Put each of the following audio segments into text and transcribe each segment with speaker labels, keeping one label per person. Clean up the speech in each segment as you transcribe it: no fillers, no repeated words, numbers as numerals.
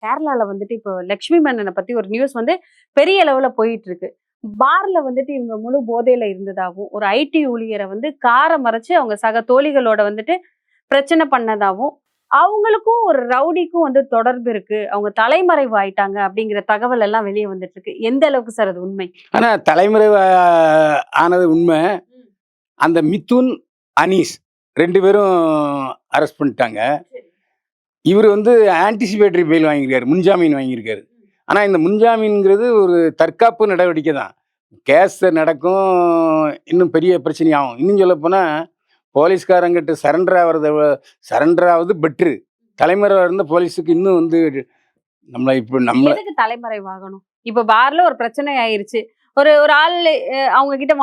Speaker 1: கேரளால வந்துட்டு இப்போ லக்ஷ்மி மேனனை பத்தி ஒரு நியூஸ் வந்து பெரிய அளவுல போயிட்டு இருக்கு. பார்ல வந்துட்டு இவங்க முழு போதையில இருந்ததாவும், ஒரு ஐடி ஊழியரை வந்து கார மறைச்சு அவங்க சக தோழிகளோட வந்துட்டு பிரச்சனை பண்ணதாவும், அவங்களுக்கும் ஒரு ரவுடிக்கும் வந்து தொடர்பு இருக்கு. அவங்க தலைமறைவு ஆயிட்டாங்க அப்படிங்கிற தகவல் எல்லாம் வெளிய வந்துட்டு இருக்கு. எந்த அளவுக்கு சார் அது உண்மை?
Speaker 2: ஆனா தலைமறைவு ஆனது உண்மை. அந்த மிதுன், அனீஸ் 2 பேரும் அரெஸ்ட் பண்ணிட்டாங்க. இவர் வந்து ஆன்டிசிபேட்டரி பெயில் வாங்கியிருக்காரு, முன்ஜாமீன் வாங்கியிருக்காரு. ஆனா இந்த முன்ஜாமீன்ங்கிறது ஒரு தற்காப்பு நடவடிக்கை தான். கேஸ் நடக்கும், இன்னும் பெரிய பிரச்சனையாகும். இன்னும் சொல்லப்போனா போலீஸ்காரங்கிட்ட சரண்டர் ஆவது பெட்ரு. தலைமறைவா இருந்த போலீஸுக்கு இன்னும் வந்து
Speaker 1: எதுக்கு தலைமறைவாகணும்? இப்ப பார்ல ஒரு பிரச்சனை ஆயிருச்சு. ஒரு ஒரு ஆள் அவங்க கிட்ட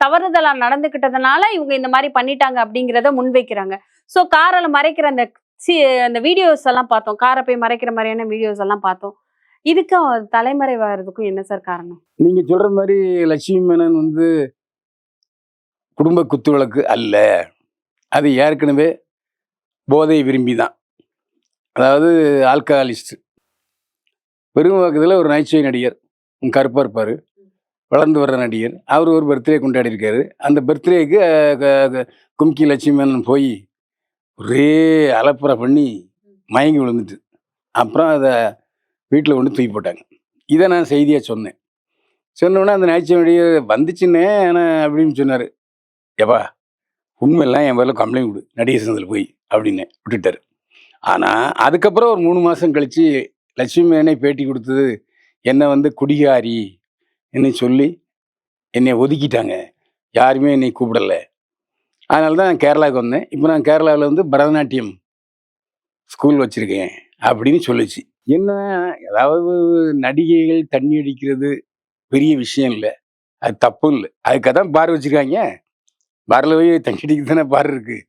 Speaker 1: தவறுதலா நடந்துக்கிட்டதுனால இவங்க இந்த மாதிரி பண்ணிட்டாங்க அப்படிங்கிறத முன்வைக்கிறாங்க. சோ காரால மறைக்கிற அந்த வீடியோஸ் எல்லாம் பார்த்தோம். காரை போய் மறைக்கிற மாதிரியான வீடியோஸ் எல்லாம் பார்த்தோம். இதுக்கும் தலைமறைவாகிறதுக்கும் என்ன சார் காரணம்?
Speaker 2: நீங்க சொல்ற மாதிரி லட்சுமி மேனன் வந்து குடும்ப குத்துவிளக்கு அல்ல. அது ஏற்கனவே போதை விரும்பி தான். அதாவது ஆல்கஹாலிஸ்ட். பெரும்பாக்கத்தில் ஒரு நகைச்சுவை நடிகர், கருப்பாக இருப்பார், வளர்ந்து வர்ற நடிகர். அவர் ஒரு பர்த்டே கொண்டாடி இருக்காரு. அந்த பர்த்டேக்கு கும்கி லட்சுமி மேனன் போய் ஒரே அலப்பறை பண்ணி மயங்கி விழுந்துட்டு, அப்புறம் அதை வீட்டில் கொண்டு தூக்கி போட்டாங்க. இதை நான் செய்தியாக சொன்னேன். சொன்னோன்னே அந்த நகைச்சுவை நடிகர் வந்துச்சுன்னே அப்படின்னு சொன்னார். எப்பா உண்மையெல்லாம் என் பேரில் கம்ப்ளைண்ட் கொடு நடிகர் சங்கத்தில் போய் அப்படின்னு விட்டுட்டார். ஆனால் அதுக்கப்புறம் ஒரு 3 மாதம் கழித்து லட்சுமி மேனனை பேட்டி கொடுத்தது என்னை வந்து குடிகாரி என்னை சொல்லி என்னை ஒதுக்கிட்டாங்க, யாருமே என்னை கூப்பிடலை. அதனால தான் நான் கேரளாவுக்கு வந்தேன். இப்போ நான் கேரளாவில் வந்து பரதநாட்டியம் ஸ்கூல் வச்சுருக்கேன் அப்படின்னு சொல்லிச்சு. என்ன, அதாவது நடிகைகள் தண்ணி அடிக்கிறது பெரிய விஷயம் இல்லை, அது தப்பும் இல்லை. அதுக்காக தான் பார் வச்சுருக்காங்க. பாரில் போய் தண்ணி அடிக்கிறது தானே பார் இருக்குது.